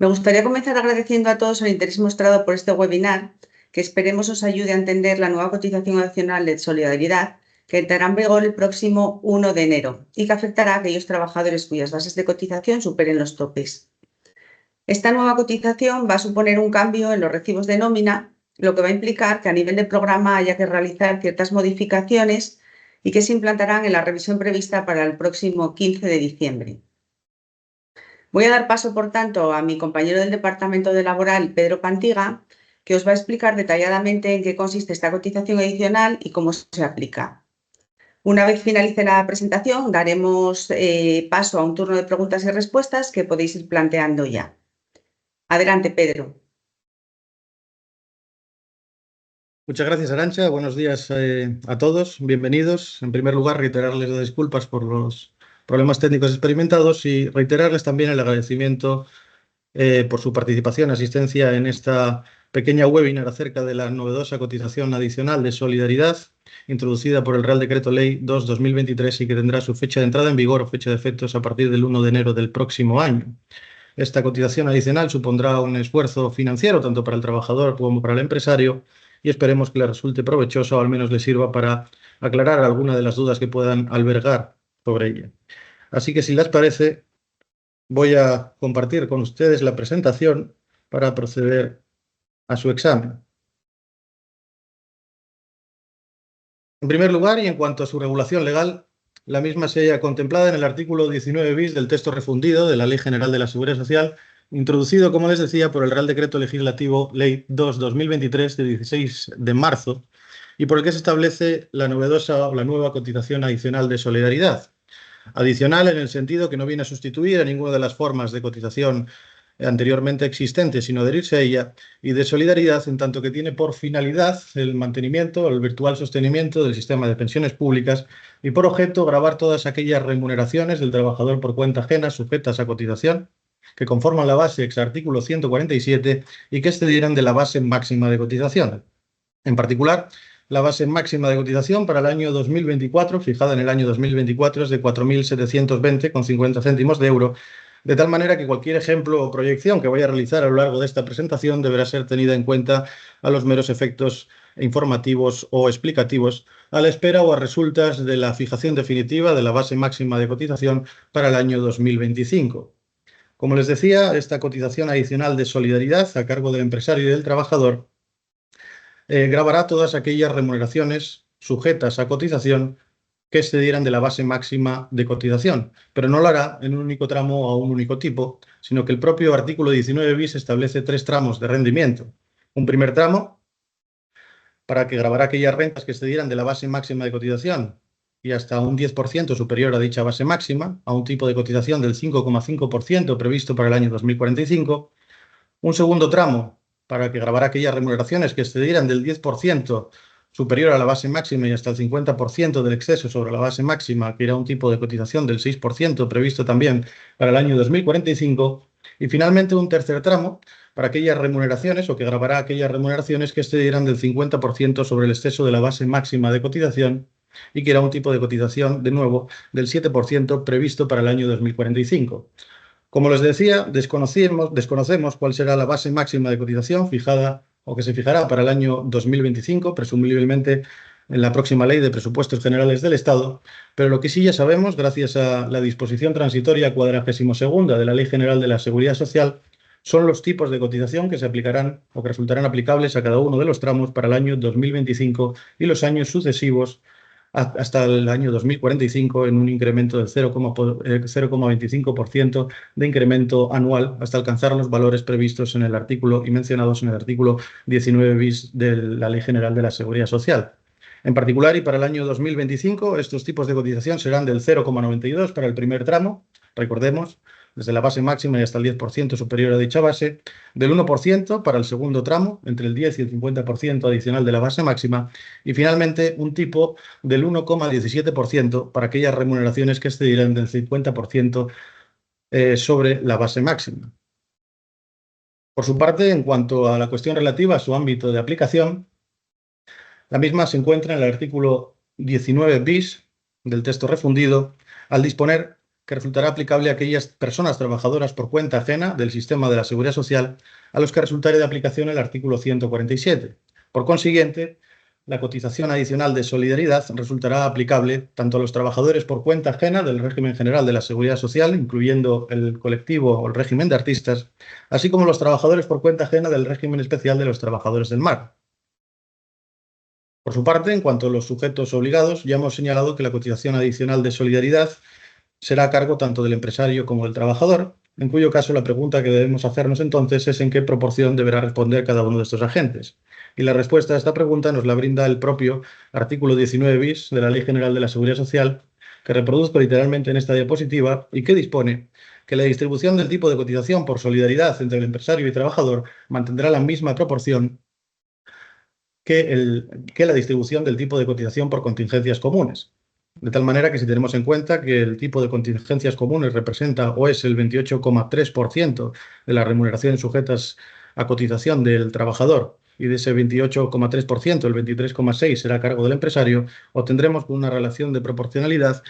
Me gustaría comenzar agradeciendo a todos el interés mostrado por este webinar, que esperemos os ayude a entender la nueva cotización adicional de solidaridad que entrará en vigor el próximo 1 de enero y que afectará a aquellos trabajadores cuyas bases de cotización superen los topes. Esta nueva cotización va a suponer un cambio en los recibos de nómina, lo que va a implicar que a nivel de programa haya que realizar ciertas modificaciones y que se implantarán en la revisión prevista para el próximo 15 de diciembre. Voy a dar paso, por tanto, a mi compañero del Departamento de Laboral, Pedro Pantiga, que os va a explicar detalladamente en qué consiste esta cotización adicional y cómo se aplica. Una vez finalice la presentación, daremos paso a un turno de preguntas y respuestas que podéis ir planteando ya. Adelante, Pedro. Muchas gracias, Arantxa. Buenos días a todos. Bienvenidos. En primer lugar, reiterarles las disculpas por los problemas técnicos experimentados y reiterarles también el agradecimiento por su participación y asistencia en esta pequeña webinar acerca de la novedosa cotización adicional de solidaridad introducida por el Real Decreto Ley 2/2023 y que tendrá su fecha de entrada en vigor o fecha de efectos a partir del 1 de enero del próximo año. Esta cotización adicional supondrá un esfuerzo financiero tanto para el trabajador como para el empresario y esperemos que le resulte provechoso o al menos le sirva para aclarar alguna de las dudas que puedan albergar sobre ella. Así que si les parece, voy a compartir con ustedes la presentación para proceder a su examen. En primer lugar, y en cuanto a su regulación legal, la misma se halla contemplada en el artículo 19 bis del texto refundido de la Ley General de la Seguridad Social, introducido, como les decía, por el Real Decreto Legislativo Ley 2/2023 de 16 de marzo, y por el que se establece la nueva cotización adicional de solidaridad. Adicional en el sentido que no viene a sustituir a ninguna de las formas de cotización anteriormente existentes, sino adherirse a ella, y de solidaridad en tanto que tiene por finalidad el mantenimiento, el virtual sostenimiento del sistema de pensiones públicas y por objeto gravar todas aquellas remuneraciones del trabajador por cuenta ajena sujetas a cotización que conforman la base ex artículo 147 y que excedieran de la base máxima de cotización. En particular, la base máxima de cotización para el año 2024, fijada en el año 2024, es de 4.720,50 céntimos de euro, de tal manera que cualquier ejemplo o proyección que vaya a realizar a lo largo de esta presentación deberá ser tenida en cuenta a los meros efectos informativos o explicativos, a la espera o a resultas de la fijación definitiva de la base máxima de cotización para el año 2025. Como les decía, esta cotización adicional de solidaridad a cargo del empresario y del trabajador gravará todas aquellas remuneraciones sujetas a cotización que excedieran de la base máxima de cotización, pero no lo hará en un único tramo o a un único tipo, sino que el propio artículo 19 bis establece 3 tramos de rendimiento. Un primer tramo para que grabará aquellas rentas que excedieran de la base máxima de cotización y hasta un 10% superior a dicha base máxima, a un tipo de cotización del 5,5% previsto para el año 2045. Un segundo tramo para que grabará aquellas remuneraciones que excedieran del 10% superior a la base máxima y hasta el 50% del exceso sobre la base máxima, que era un tipo de cotización del 6% previsto también para el año 2045. Y finalmente un tercer tramo para aquellas remuneraciones o que grabará aquellas remuneraciones que excedieran del 50% sobre el exceso de la base máxima de cotización y que era un tipo de cotización, de nuevo, del 7% previsto para el año 2045. Como les decía, desconocemos cuál será la base máxima de cotización fijada o que se fijará para el año 2025, presumiblemente en la próxima Ley de Presupuestos Generales del Estado, pero lo que sí ya sabemos, gracias a la disposición transitoria 42ª de la Ley General de la Seguridad Social, son los tipos de cotización que se aplicarán o que resultarán aplicables a cada uno de los tramos para el año 2025 y los años sucesivos hasta el año 2045 en un incremento del 0,25% de incremento anual hasta alcanzar los valores previstos en el artículo y mencionados en el artículo 19 bis de la Ley General de la Seguridad Social. En particular, y para el año 2025, estos tipos de cotización serán del 0,92 para el primer tramo, recordemos, desde la base máxima y hasta el 10% superior a dicha base, del 1% para el segundo tramo, entre el 10 y el 50% adicional de la base máxima, y finalmente un tipo del 1,17% para aquellas remuneraciones que excedieran del 50% sobre la base máxima. Por su parte, en cuanto a la cuestión relativa a su ámbito de aplicación, la misma se encuentra en el artículo 19 bis del texto refundido, al disponer que resultará aplicable a aquellas personas trabajadoras por cuenta ajena del sistema de la Seguridad Social a los que resultare de aplicación el artículo 147. Por consiguiente, la cotización adicional de solidaridad resultará aplicable tanto a los trabajadores por cuenta ajena del régimen general de la Seguridad Social, incluyendo el colectivo o el régimen de artistas, así como los trabajadores por cuenta ajena del régimen especial de los trabajadores del mar. Por su parte, en cuanto a los sujetos obligados, ya hemos señalado que la cotización adicional de solidaridad será a cargo tanto del empresario como del trabajador, en cuyo caso la pregunta que debemos hacernos entonces es en qué proporción deberá responder cada uno de estos agentes. Y la respuesta a esta pregunta nos la brinda el propio artículo 19 bis de la Ley General de la Seguridad Social, que reproduzco literalmente en esta diapositiva y que dispone que la distribución del tipo de cotización por solidaridad entre el empresario y trabajador mantendrá la misma proporción que la distribución del tipo de cotización por contingencias comunes. De tal manera que si tenemos en cuenta que el tipo de contingencias comunes representa o es el 28,3% de las remuneraciones sujetas a cotización del trabajador y de ese 28,3% el 23,6% será a cargo del empresario, obtendremos con una relación de proporcionalidad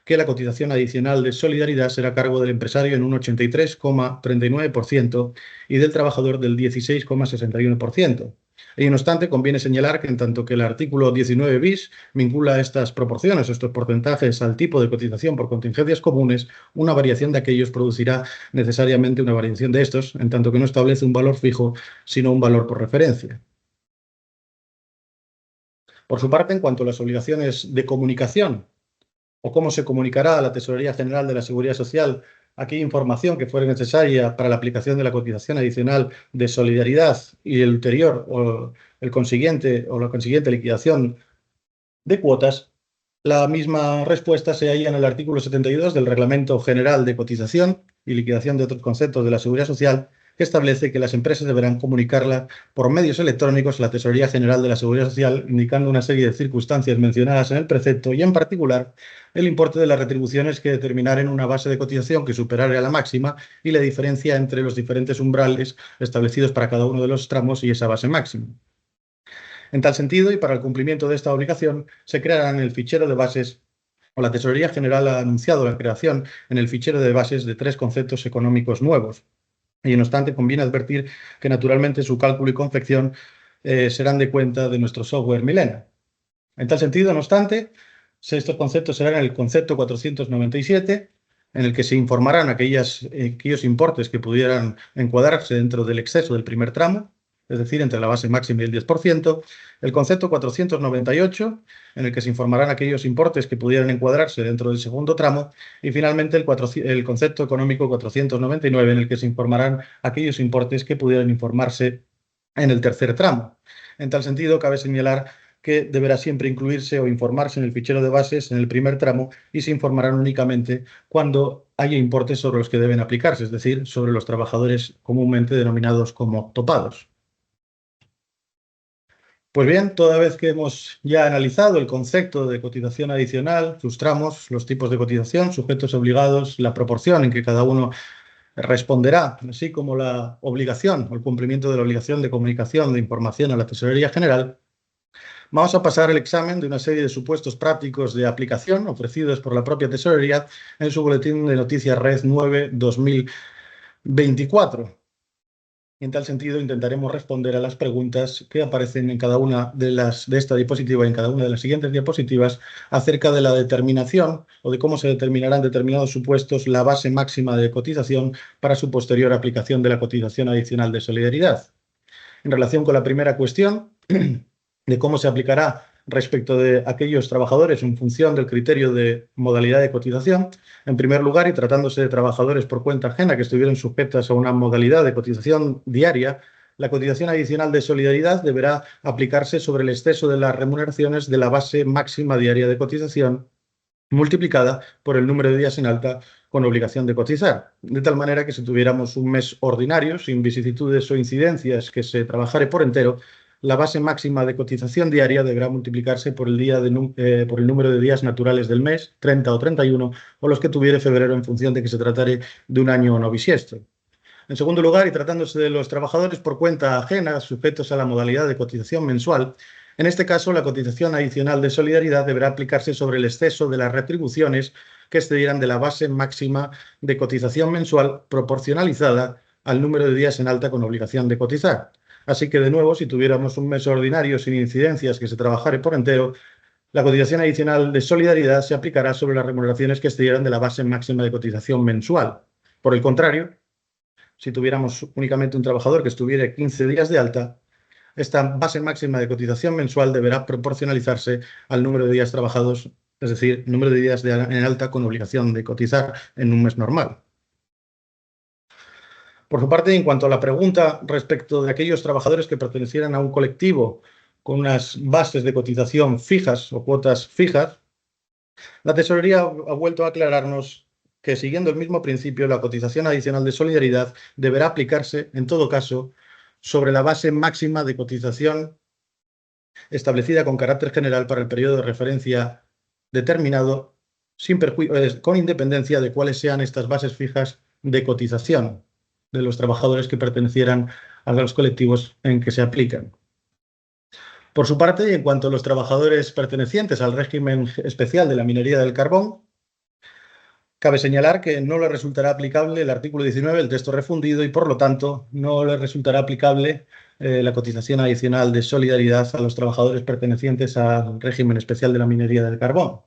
que la cotización adicional de solidaridad será a cargo del empresario en un 83,39% y del trabajador del 16,61%. Y no obstante, conviene señalar que en tanto que el artículo 19 bis vincula estas proporciones, estos porcentajes al tipo de cotización por contingencias comunes, una variación de aquellos producirá necesariamente una variación de estos, en tanto que no establece un valor fijo, sino un valor por referencia. Por su parte, en cuanto a las obligaciones de comunicación, o cómo se comunicará a la Tesorería General de la Seguridad Social aquella información que fuera necesaria para la aplicación de la cotización adicional de solidaridad y el ulterior o la consiguiente liquidación de cuotas, la misma respuesta se halla en el artículo 72 del Reglamento General de Cotización y Liquidación de otros conceptos de la Seguridad Social, que establece que las empresas deberán comunicarla por medios electrónicos a la Tesorería General de la Seguridad Social, indicando una serie de circunstancias mencionadas en el precepto y, en particular, el importe de las retribuciones que determinaren una base de cotización que superare a la máxima y la diferencia entre los diferentes umbrales establecidos para cada uno de los tramos y esa base máxima. En tal sentido, y para el cumplimiento de esta obligación, se creará en el fichero de bases, o la Tesorería General ha anunciado la creación en el fichero de bases de 3 conceptos económicos nuevos. Y no obstante, conviene advertir que naturalmente su cálculo y confección serán de cuenta de nuestro software Milena. En tal sentido, no obstante, estos conceptos serán el concepto 497, en el que se informarán aquellos importes que pudieran encuadrarse dentro del exceso del primer tramo, es decir, entre la base máxima y el 10%, el concepto 498, en el que se informarán aquellos importes que pudieran encuadrarse dentro del segundo tramo, y finalmente el concepto económico 499, en el que se informarán aquellos importes que pudieran informarse en el tercer tramo. En tal sentido, cabe señalar que deberá siempre incluirse o informarse en el fichero de bases en el primer tramo y se informarán únicamente cuando haya importes sobre los que deben aplicarse, es decir, sobre los trabajadores comúnmente denominados como topados. Pues bien, toda vez que hemos ya analizado el concepto de cotización adicional, sus tramos, los tipos de cotización, sujetos obligados, la proporción en que cada uno responderá, así como la obligación o el cumplimiento de la obligación de comunicación de información a la Tesorería General, vamos a pasar el examen de una serie de supuestos prácticos de aplicación ofrecidos por la propia Tesorería en su Boletín de Noticias Red 9/2024. Y en tal sentido intentaremos responder a las preguntas que aparecen en cada una de esta diapositiva y en cada una de las siguientes diapositivas acerca de la determinación o de cómo se determinarán determinados supuestos la base máxima de cotización para su posterior aplicación de la cotización adicional de solidaridad. En relación con la primera cuestión, de cómo se aplicará respecto de aquellos trabajadores en función del criterio de modalidad de cotización. En primer lugar, y tratándose de trabajadores por cuenta ajena que estuvieran sujetas a una modalidad de cotización diaria, la cotización adicional de solidaridad deberá aplicarse sobre el exceso de las remuneraciones de la base máxima diaria de cotización multiplicada por el número de días en alta con obligación de cotizar. De tal manera que si tuviéramos un mes ordinario, sin vicisitudes o incidencias que se trabajare por entero, la base máxima de cotización diaria deberá multiplicarse por el número de días naturales del mes, 30 o 31, o los que tuviere febrero en función de que se tratare de un año no bisiesto. En segundo lugar, y tratándose de los trabajadores por cuenta ajena sujetos a la modalidad de cotización mensual, en este caso la cotización adicional de solidaridad deberá aplicarse sobre el exceso de las retribuciones que excedieran de la base máxima de cotización mensual proporcionalizada al número de días en alta con obligación de cotizar. Así que, de nuevo, si tuviéramos un mes ordinario sin incidencias que se trabajare por entero, la cotización adicional de solidaridad se aplicará sobre las remuneraciones que excedieran de la base máxima de cotización mensual. Por el contrario, si tuviéramos únicamente un trabajador que estuviera 15 días de alta, esta base máxima de cotización mensual deberá proporcionalizarse al número de días trabajados, es decir, número de días en alta con obligación de cotizar en un mes normal. Por su parte, en cuanto a la pregunta respecto de aquellos trabajadores que pertenecieran a un colectivo con unas bases de cotización fijas o cuotas fijas, la Tesorería ha vuelto a aclararnos que, siguiendo el mismo principio, la cotización adicional de solidaridad deberá aplicarse, en todo caso, sobre la base máxima de cotización establecida con carácter general para el periodo de referencia determinado, con independencia de cuáles sean estas bases fijas de cotización de los trabajadores que pertenecieran a los colectivos en que se aplican. Por su parte, y en cuanto a los trabajadores pertenecientes al régimen especial de la minería del carbón, cabe señalar que no le resultará aplicable el artículo 19 del texto refundido y, por lo tanto, no le resultará aplicable la cotización adicional de solidaridad a los trabajadores pertenecientes al régimen especial de la minería del carbón.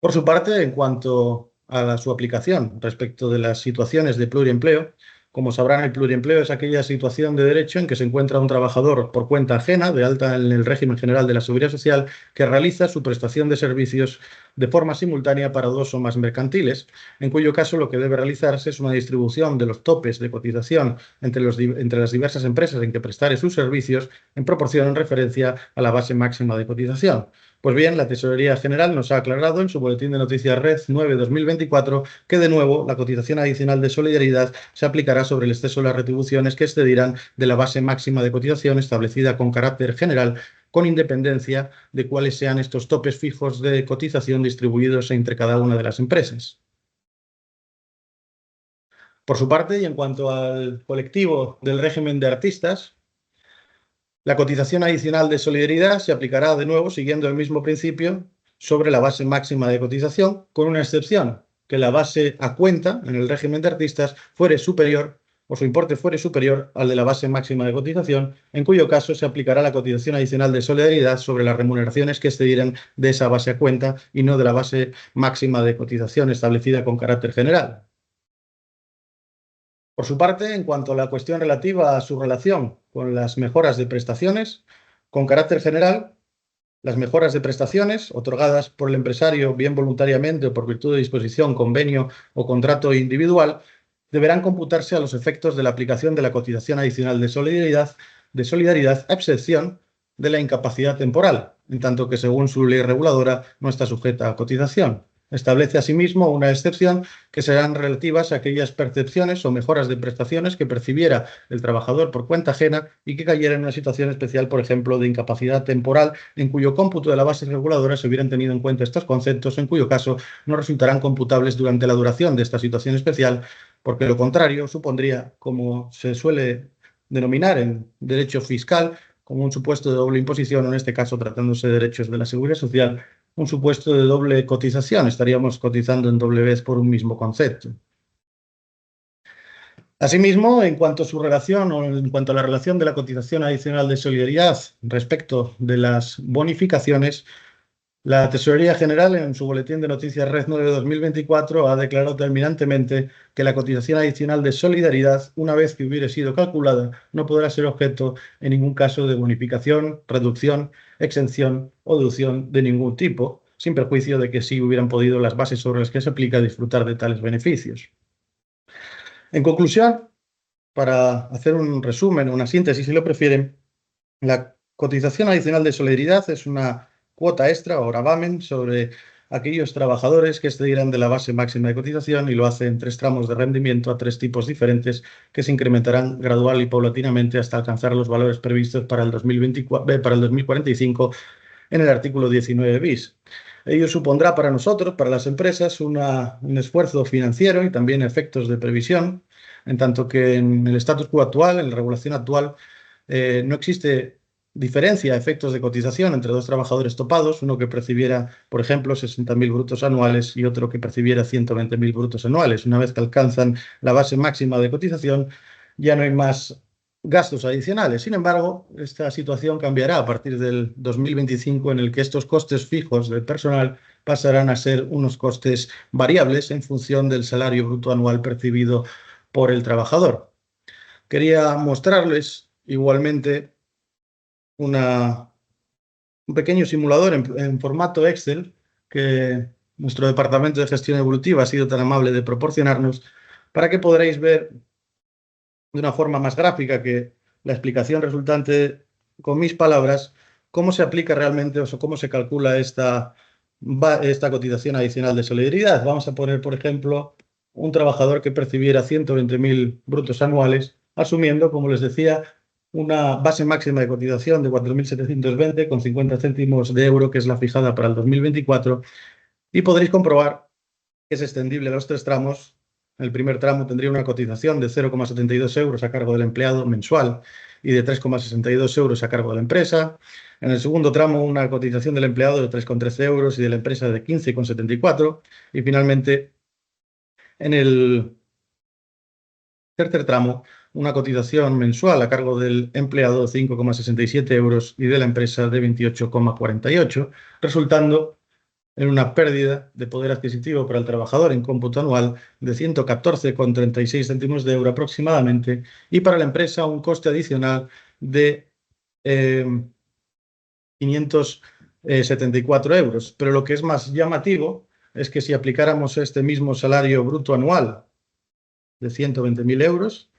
Por su parte, en cuanto a su aplicación respecto de las situaciones de pluriempleo, como sabrán, el pluriempleo es aquella situación de derecho en que se encuentra un trabajador por cuenta ajena, de alta en el régimen general de la Seguridad Social, que realiza su prestación de servicios de forma simultánea para dos o más mercantiles, en cuyo caso lo que debe realizarse es una distribución de los topes de cotización entre las diversas empresas en que prestare sus servicios en proporción en referencia a la base máxima de cotización. Pues bien, la Tesorería General nos ha aclarado en su Boletín de Noticias Red 9/2024 que, de nuevo, la cotización adicional de solidaridad se aplicará sobre el exceso de las retribuciones que excederán de la base máxima de cotización establecida con carácter general, con independencia de cuáles sean estos topes fijos de cotización distribuidos entre cada una de las empresas. Por su parte, y en cuanto al colectivo del régimen de artistas, la cotización adicional de solidaridad se aplicará de nuevo, siguiendo el mismo principio, sobre la base máxima de cotización, con una excepción, que la base a cuenta en el régimen de artistas fuere superior o su importe fuere superior al de la base máxima de cotización, en cuyo caso se aplicará la cotización adicional de solidaridad sobre las remuneraciones que excedieran de esa base a cuenta y no de la base máxima de cotización establecida con carácter general. Por su parte, en cuanto a la cuestión relativa a su relación con las mejoras de prestaciones, con carácter general, las mejoras de prestaciones otorgadas por el empresario, bien voluntariamente o por virtud de disposición, convenio o contrato individual, deberán computarse a los efectos de la aplicación de la cotización adicional de solidaridad, a excepción de la incapacidad temporal, en tanto que, según su ley reguladora, no está sujeta a cotización. Establece asimismo una excepción que serán relativas a aquellas percepciones o mejoras de prestaciones que percibiera el trabajador por cuenta ajena y que cayera en una situación especial, por ejemplo, de incapacidad temporal, en cuyo cómputo de la base reguladora se hubieran tenido en cuenta estos conceptos, en cuyo caso no resultarán computables durante la duración de esta situación especial, porque lo contrario supondría, como se suele denominar en derecho fiscal, como un supuesto de doble imposición, o en este caso tratándose de derechos de la Seguridad Social, un supuesto de doble cotización. Estaríamos cotizando en doble vez por un mismo concepto. Asimismo, en cuanto a su relación o en cuanto a la relación de la cotización adicional de solidaridad respecto de las bonificaciones, la Tesorería General, en su Boletín de Noticias Red 9/2024, ha declarado terminantemente que la cotización adicional de solidaridad, una vez que hubiere sido calculada, no podrá ser objeto en ningún caso de bonificación, reducción, exención o deducción de ningún tipo, sin perjuicio de que sí hubieran podido las bases sobre las que se aplica disfrutar de tales beneficios. En conclusión, para hacer un resumen o una síntesis, si lo prefieren, la cotización adicional de solidaridad es una cuota extra o gravamen sobre aquellos trabajadores que excedieran de la base máxima de cotización, y lo hace en 3 tramos de rendimiento a 3 tipos diferentes que se incrementarán gradual y paulatinamente hasta alcanzar los valores previstos para el 2045 en el artículo 19 bis. Ello supondrá para nosotros, para las empresas, un esfuerzo financiero y también efectos de previsión, en tanto que en el status quo actual, en la regulación actual, no existe diferencia efectos de cotización entre dos trabajadores topados, uno que percibiera, por ejemplo, 60.000 brutos anuales y otro que percibiera 120.000 brutos anuales. Una vez que alcanzan la base máxima de cotización, ya no hay más gastos adicionales. Sin embargo, esta situación cambiará a partir del 2025, en el que estos costes fijos del personal pasarán a ser unos costes variables en función del salario bruto anual percibido por el trabajador. Quería mostrarles igualmente un pequeño simulador en formato Excel que nuestro departamento de gestión evolutiva ha sido tan amable de proporcionarnos, para que podréis ver de una forma más gráfica que la explicación resultante con mis palabras cómo se aplica realmente o cómo se calcula esta cotización adicional de solidaridad. Vamos a poner, por ejemplo, un trabajador que percibiera 120.000 brutos anuales, asumiendo, como les decía, una base máxima de cotización de 4.720 con 50 céntimos de euro, que es la fijada para el 2024, y podréis comprobar que es extendible a los 3 tramos. El primer tramo tendría una cotización de 0,72 euros a cargo del empleado mensual y de 3,62 euros a cargo de la empresa. En el segundo tramo, una cotización del empleado de 3,13 euros y de la empresa de 15,74. Y finalmente, en el tercer tramo, una cotización mensual a cargo del empleado de 5,67 euros y de la empresa de 28,48, resultando en una pérdida de poder adquisitivo para el trabajador en cómputo anual de 114,36 céntimos de euro aproximadamente, y para la empresa un coste adicional de 574 euros. Pero lo que es más llamativo es que si aplicáramos este mismo salario bruto anual de 120.000 euros,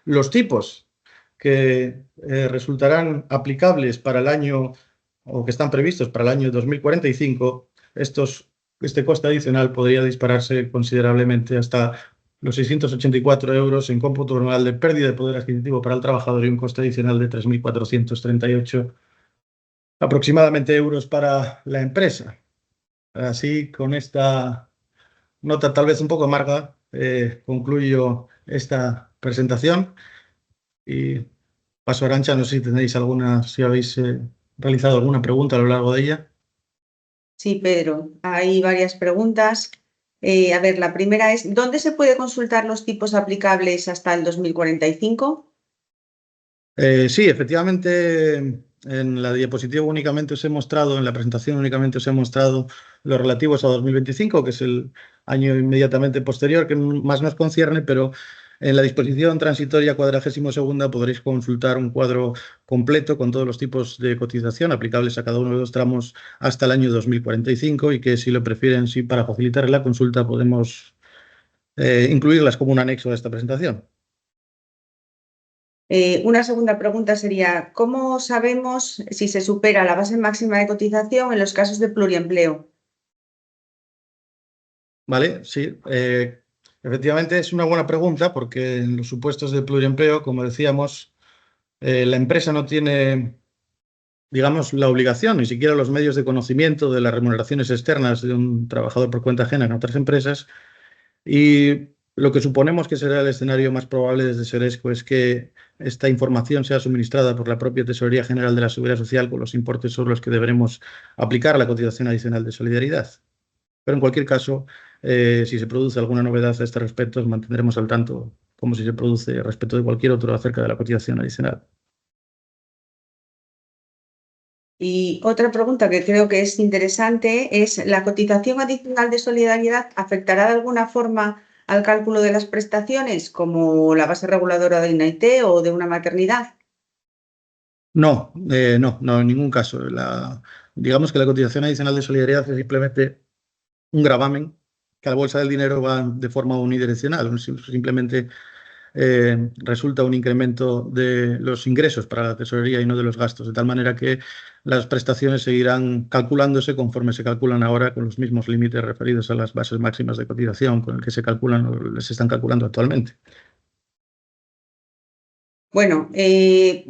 los tipos que resultarán aplicables para el año, o que están previstos para el año 2045, este coste adicional podría dispararse considerablemente hasta los 684 euros en cómputo anual de pérdida de poder adquisitivo para el trabajador, y un coste adicional de 3.438 aproximadamente euros para la empresa. Así, con esta nota tal vez un poco amarga, concluyo esta presentación y paso a Arantxa. No sé si tenéis si habéis realizado alguna pregunta a lo largo de ella. Sí, Pedro, hay varias preguntas. A ver, la primera es, ¿dónde se puede consultar los tipos aplicables hasta el 2045? Sí, efectivamente, en la diapositiva únicamente os he mostrado, en la presentación únicamente os he mostrado los relativos a 2025, que es el año inmediatamente posterior, que más nos concierne, pero en la disposición transitoria 42ª podréis consultar un cuadro completo con todos los tipos de cotización aplicables a cada uno de los tramos hasta el año 2045, y que, si lo prefieren, sí, para facilitar la consulta, podemos incluirlas como un anexo a esta presentación. Una segunda pregunta sería, ¿cómo sabemos si se supera la base máxima de cotización en los casos de pluriempleo? Vale, sí. Efectivamente es una buena pregunta, porque en los supuestos de pluriempleo, como decíamos, la empresa no tiene, digamos, la obligación, ni siquiera los medios de conocimiento de las remuneraciones externas de un trabajador por cuenta ajena en otras empresas. Y lo que suponemos que será el escenario más probable desde Seresco es que esta información sea suministrada por la propia Tesorería General de la Seguridad Social con los importes sobre los que deberemos aplicar la cotización adicional de solidaridad. Pero en cualquier caso, si se produce alguna novedad a este respecto, os mantendremos al tanto, como si se produce respecto de cualquier otro, acerca de la cotización adicional. Y otra pregunta que creo que es interesante es, ¿la cotización adicional de solidaridad afectará de alguna forma al cálculo de las prestaciones, como la base reguladora de INAIT o de una maternidad? No, no, en ningún caso. Digamos que la cotización adicional de solidaridad es simplemente un gravamen que a la bolsa del dinero va de forma unidireccional. Simplemente resulta un incremento de los ingresos para la tesorería y no de los gastos, de tal manera que las prestaciones seguirán calculándose conforme se calculan ahora, con los mismos límites referidos a las bases máximas de cotización con el que se calculan o se están calculando actualmente. Bueno,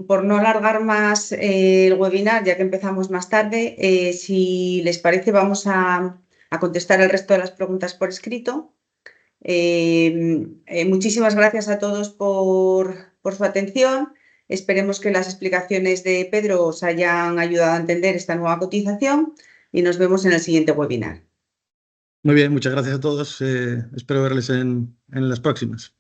por no alargar más el webinar, ya que empezamos más tarde, si les parece, vamos a contestar el resto de las preguntas por escrito. Muchísimas gracias a todos por su atención. Esperemos que las explicaciones de Pedro os hayan ayudado a entender esta nueva cotización y nos vemos en el siguiente webinar. Muy bien, muchas gracias a todos. Espero verles en las próximas.